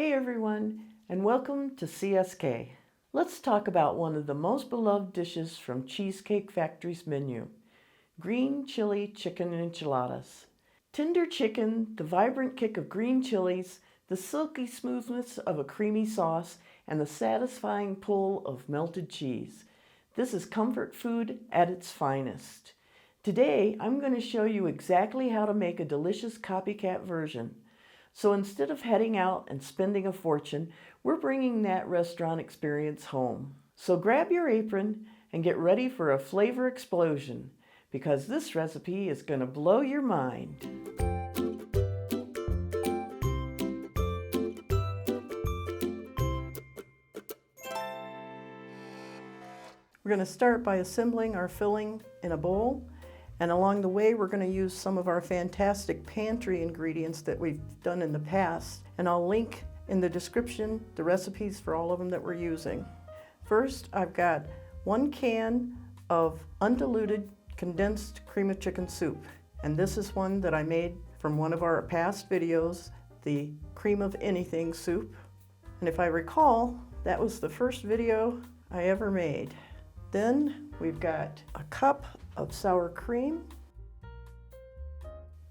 Hey everyone, and welcome to CSK. Let's talk about one of the most beloved dishes from Cheesecake Factory's menu, green chili chicken enchiladas. Tender chicken, the vibrant kick of green chilies, the silky smoothness of a creamy sauce, and the satisfying pull of melted cheese. This is comfort food at its finest. Today, I'm going to show you exactly how to make a delicious copycat version. So instead of heading out and spending a fortune, we're bringing that restaurant experience home. So grab your apron and get ready for a flavor explosion, because this recipe is going to blow your mind. We're going to start by assembling our filling in a bowl. And along the way, we're going to use some of our fantastic pantry ingredients that we've done in the past. And I'll link in the description the recipes for all of them that we're using. First, I've got 1 can of undiluted condensed cream of chicken soup. And this is one that I made from one of our past videos, the cream of anything soup. And if I recall, that was the first video I ever made. Then we've got a cup of sour cream.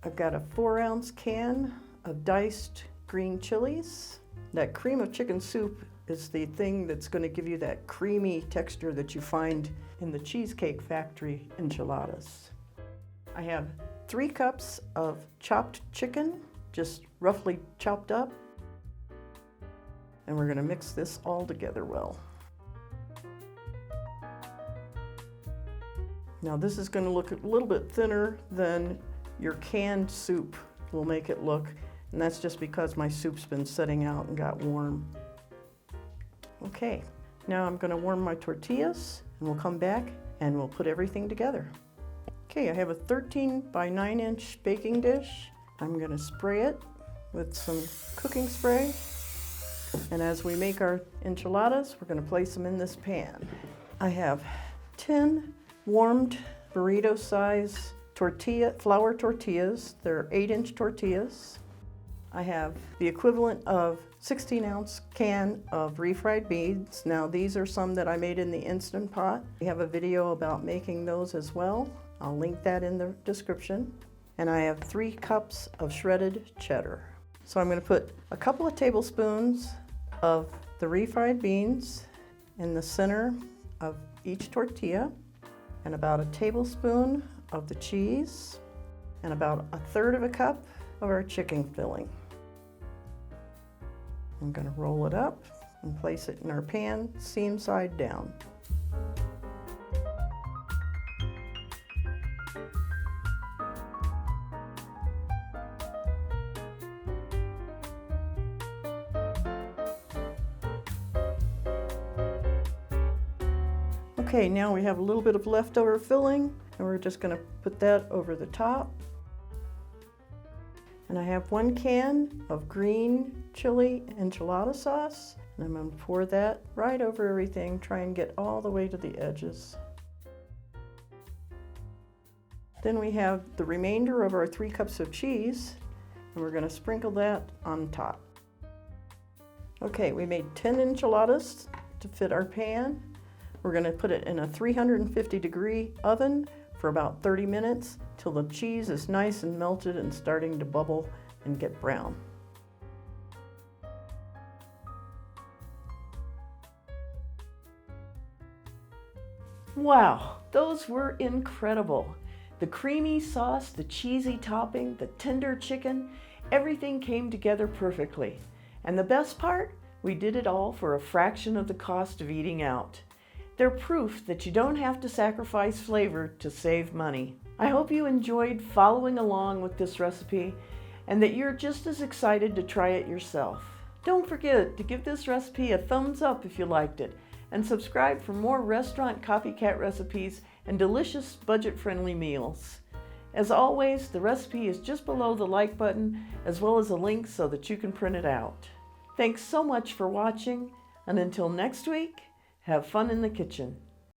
I've got a 4-ounce can of diced green chilies. That cream of chicken soup is the thing that's going to give you that creamy texture that you find in the Cheesecake Factory enchiladas. I have 3 cups of chopped chicken, just roughly chopped up. And we're going to mix this all together well. Now this is going to look a little bit thinner than your canned soup will make it look, and that's just because my soup's been setting out and got warm. Okay, now I'm going to warm my tortillas, and we'll come back and we'll put everything together. Okay, I have a 13 by 9 inch baking dish. I'm going to spray it with some cooking spray, and as we make our enchiladas, we're going to place them in this pan. I have 10 warmed burrito size flour tortillas. They're 8-inch tortillas. I have the equivalent of 16-ounce can of refried beans. Now these are some that I made in the Instant Pot. We have a video about making those as well. I'll link that in the description. And I have 3 cups of shredded cheddar. So I'm going to put a couple of tablespoons of the refried beans in the center of each tortilla, and about a tablespoon of the cheese, and about 1/3 of a cup of our chicken filling. I'm going to roll it up and place it in our pan, seam side down. Okay, now we have a little bit of leftover filling, and we're just going to put that over the top. And I have 1 can of green chili enchilada sauce, and I'm going to pour that right over everything, try and get all the way to the edges. Then we have the remainder of our 3 cups of cheese, and we're going to sprinkle that on top. Okay, we made 10 enchiladas to fit our pan. We're going to put it in a 350-degree oven for about 30 minutes till the cheese is nice and melted and starting to bubble and get brown. Wow, those were incredible. The creamy sauce, the cheesy topping, the tender chicken, everything came together perfectly. And the best part, we did it all for a fraction of the cost of eating out. They're proof that you don't have to sacrifice flavor to save money. I hope you enjoyed following along with this recipe and that you're just as excited to try it yourself. Don't forget to give this recipe a thumbs up if you liked it, and subscribe for more restaurant copycat recipes and delicious budget-friendly meals. As always, the recipe is just below the like button, as well as a link so that you can print it out. Thanks so much for watching, and until next week, have fun in the kitchen.